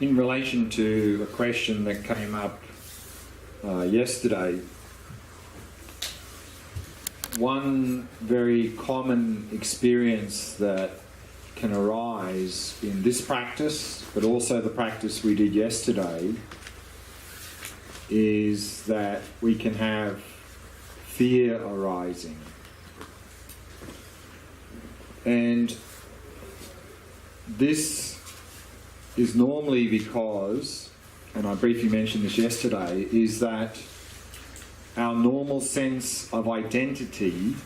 in relation to a question that came up yesterday, one very common experience that can arise in this practice, but also the practice we did yesterday, is that we can have fear arising. And this is normally because, and I briefly mentioned this yesterday, is that our normal sense of identity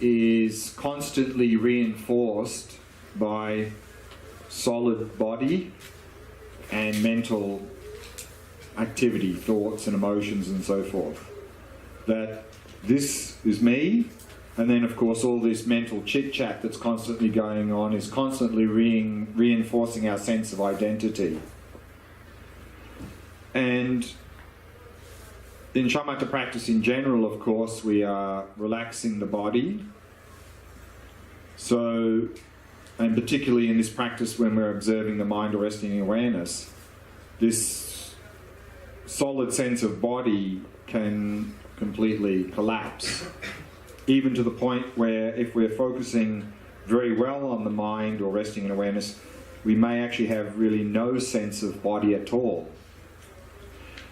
is constantly reinforced by solid body and mental activity, thoughts and emotions and so forth. That this is me, and then of course all this mental chit-chat that's constantly going on is constantly reinforcing our sense of identity. And in Shamatha practice in general, of course, we are relaxing the body. So, and particularly in this practice when we're observing the mind or resting in awareness, this solid sense of body can completely collapse. Even to the point where if we're focusing very well on the mind or resting in awareness, we may actually have really no sense of body at all.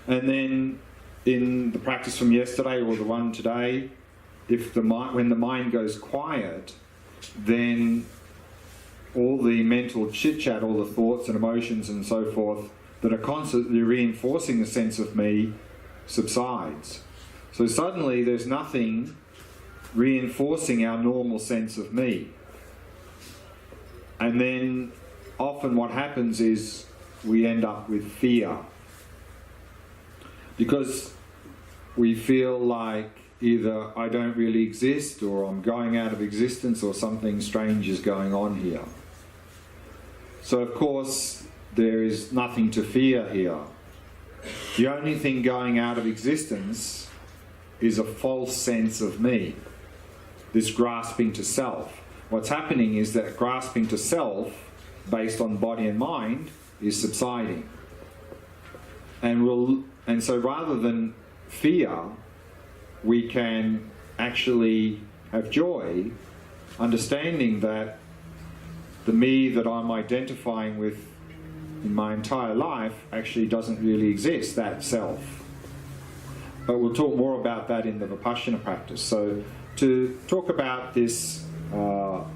And then in the practice from yesterday or the one today, if when the mind goes quiet, then all the mental chit-chat, all the thoughts and emotions and so forth that are constantly reinforcing the sense of me subsides. So suddenly there's nothing reinforcing our normal sense of me. And then often what happens is we end up with fear. Because we feel like either I don't really exist, or I'm going out of existence, or something strange is going on here. So of course there is nothing to fear here. The only thing going out of existence is a false sense of me, this grasping to self. What's happening is that grasping to self, based on body and mind, is subsiding. And so rather than fear, we can actually have joy, understanding that the me that I'm identifying with in my entire life actually doesn't really exist, that self. But we'll talk more about that in the Vipassana practice. So to talk about this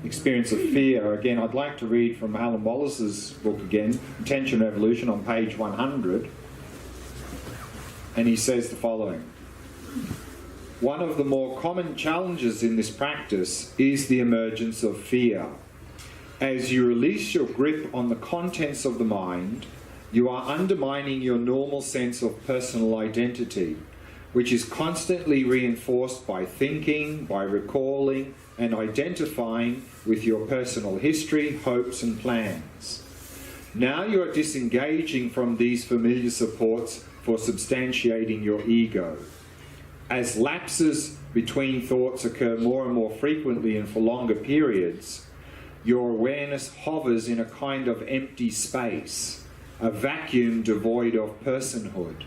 experience of fear, again, I'd like to read from Alan Wallace's book again, Intention and Evolution, on page 100. And he says the following: one of the more common challenges in this practice is the emergence of fear. As you release your grip on the contents of the mind, you are undermining your normal sense of personal identity, which is constantly reinforced by thinking, by recalling, and identifying with your personal history, hopes, and plans. Now you are disengaging from these familiar supports for substantiating your ego. As lapses between thoughts occur more and more frequently and for longer periods, your awareness hovers in a kind of empty space, a vacuum devoid of personhood.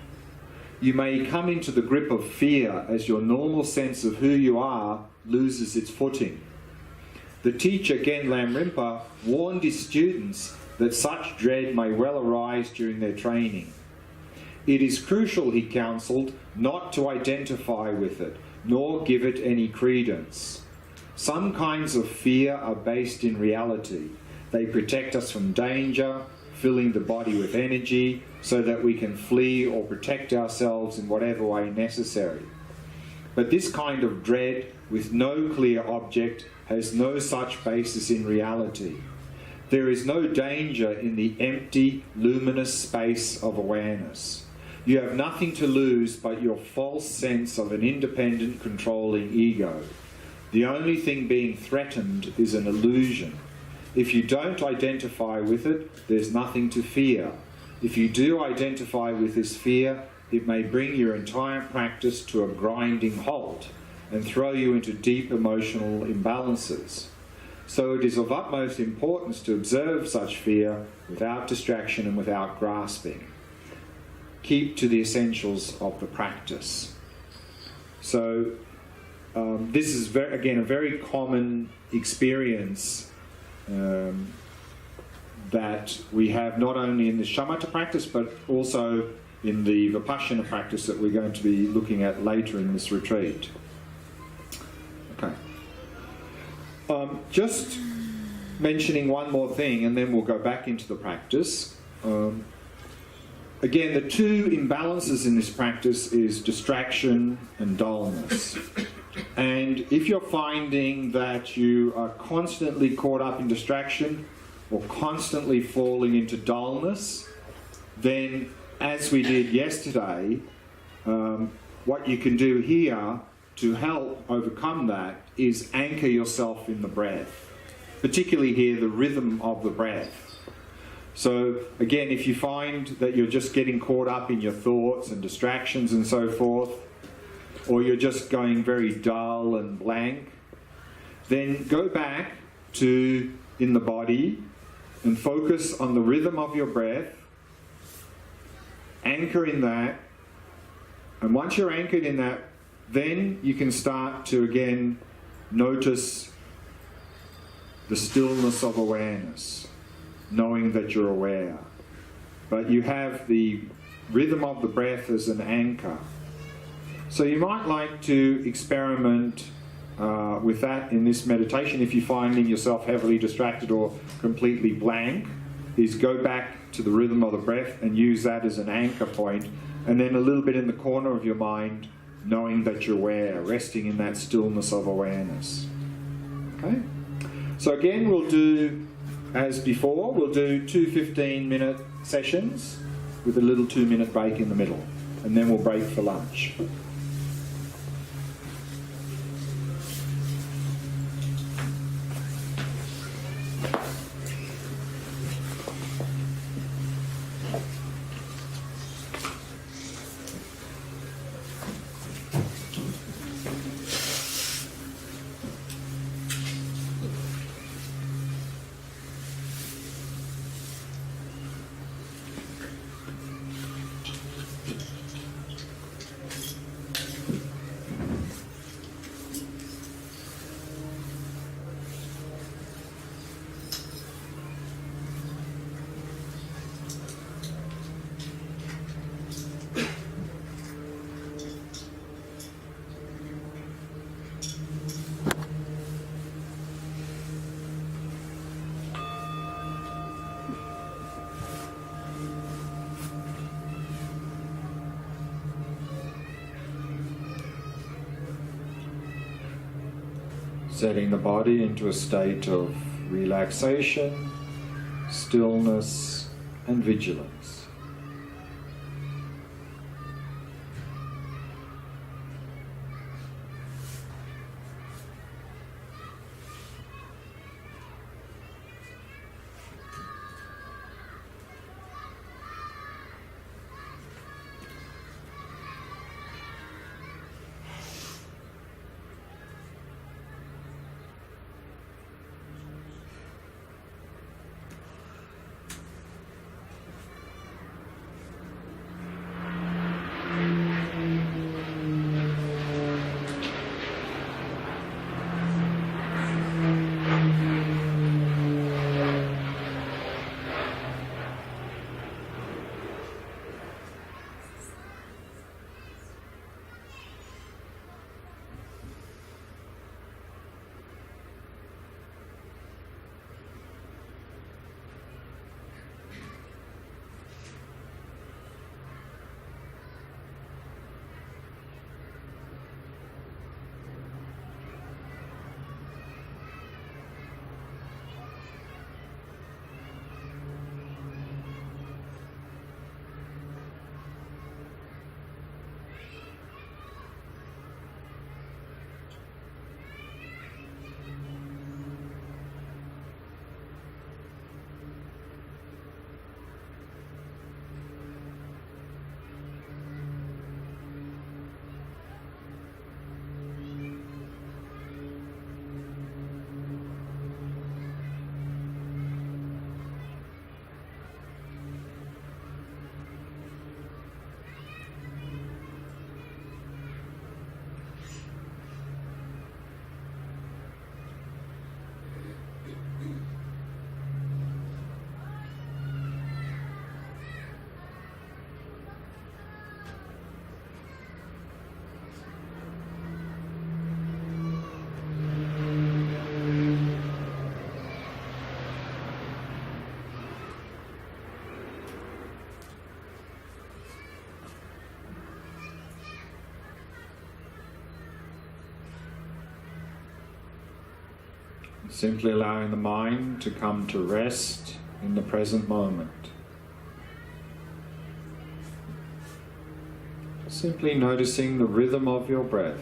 You may come into the grip of fear as your normal sense of who you are loses its footing. The teacher Glen Rinpoche warned his students that such dread may well arise during their training. It is crucial, he counselled, not to identify with it, nor give it any credence. Some kinds of fear are based in reality. They protect us from danger, filling the body with energy, so that we can flee or protect ourselves in whatever way necessary. But this kind of dread, with no clear object, has no such basis in reality. There is no danger in the empty, luminous space of awareness. You have nothing to lose but your false sense of an independent, controlling ego. The only thing being threatened is an illusion. If you don't identify with it, there's nothing to fear. If you do identify with this fear, it may bring your entire practice to a grinding halt and throw you into deep emotional imbalances. So it is of utmost importance to observe such fear without distraction and without grasping. Keep to the essentials of the practice. So this is, again, a very common experience that we have not only in the Shamatha practice, but also in the Vipassana practice that we're going to be looking at later in this retreat. Okay. Just mentioning one more thing, and then we'll go back into the practice. Again, the two imbalances in this practice is distraction and dullness. And if you're finding that you are constantly caught up in distraction or constantly falling into dullness, then, as we did yesterday, what you can do here to help overcome that is anchor yourself in the breath, particularly here the rhythm of the breath. So again, if you find that you're just getting caught up in your thoughts and distractions and so forth, or you're just going very dull and blank, then go back to in the body and focus on the rhythm of your breath, anchor in that, and once you're anchored in that, then you can start to again notice the stillness of awareness, knowing that you're aware. But you have the rhythm of the breath as an anchor. So you might like to experiment with that in this meditation. If you're finding yourself heavily distracted or completely blank, is go back to the rhythm of the breath and use that as an anchor point, and then a little bit in the corner of your mind, knowing that you're aware, resting in that stillness of awareness. Okay? So again, we'll do, as before, we'll do 2 15-minute sessions with a little 2-minute break in the middle, and then we'll break for lunch. Setting the body into a state of relaxation, stillness, and vigilance. Simply allowing the mind to come to rest in the present moment. Simply noticing the rhythm of your breath.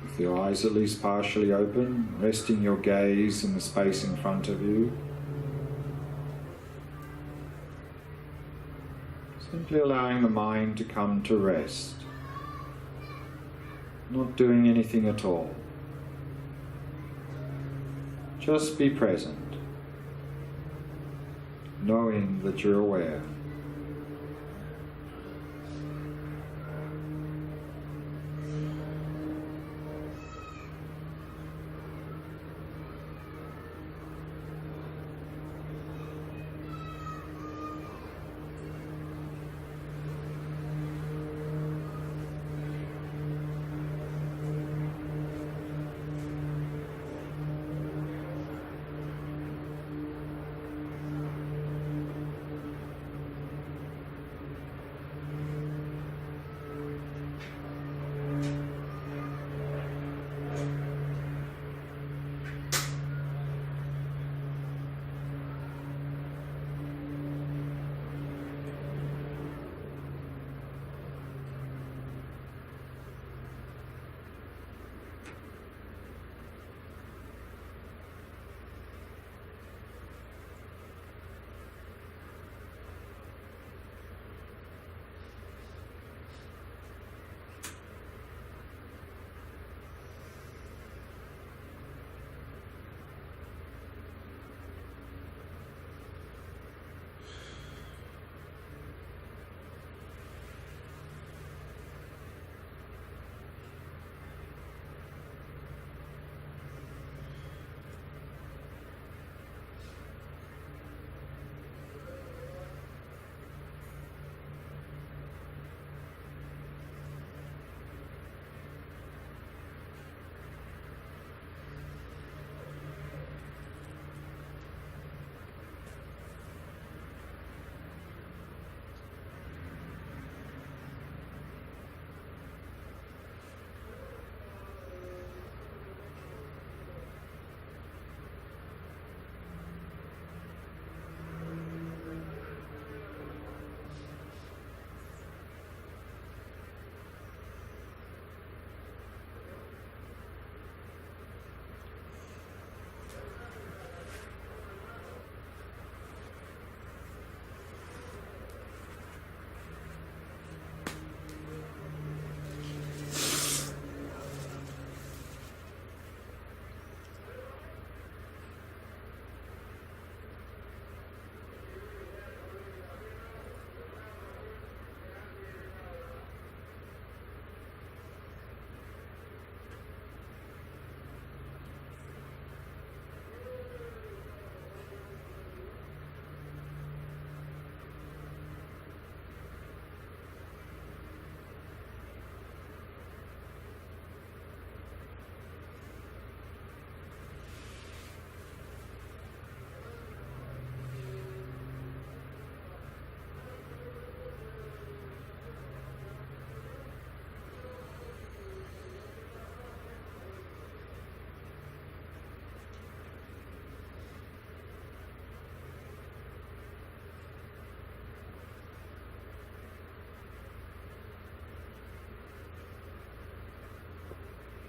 With your eyes at least partially open, resting your gaze in the space in front of you. Simply allowing the mind to come to rest. Not doing anything at all. Just be present, knowing that you're aware.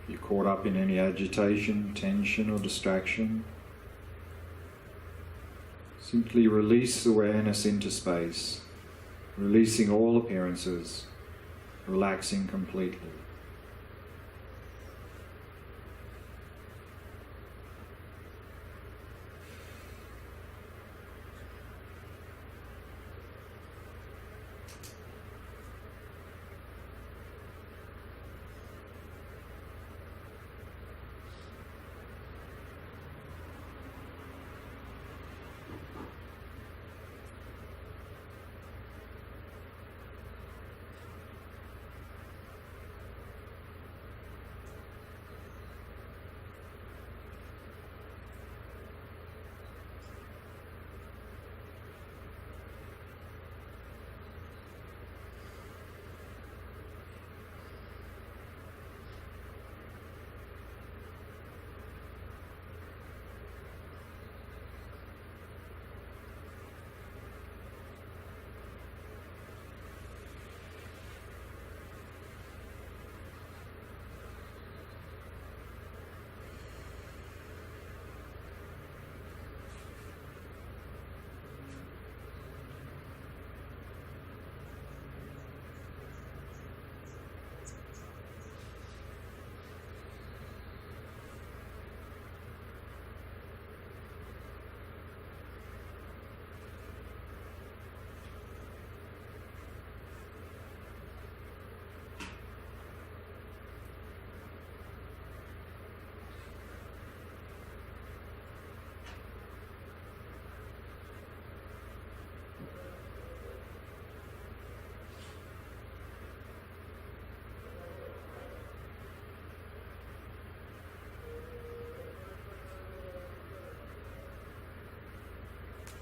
If you're caught up in any agitation, tension or distraction, simply release awareness into space, releasing all appearances, relaxing completely.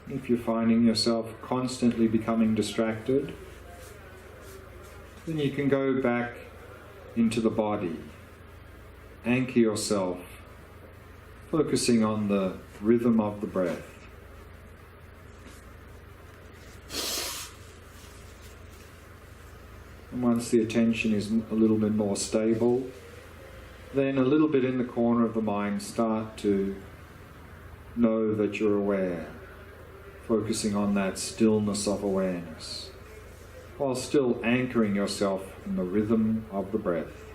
If you're finding yourself constantly becoming distracted, then you can go back into the body. Anchor yourself, focusing on the rhythm of the breath. And once the attention is a little bit more stable, then a little bit in the corner of the mind start to know that you're aware, focusing on that stillness of awareness, while still anchoring yourself in the rhythm of the breath.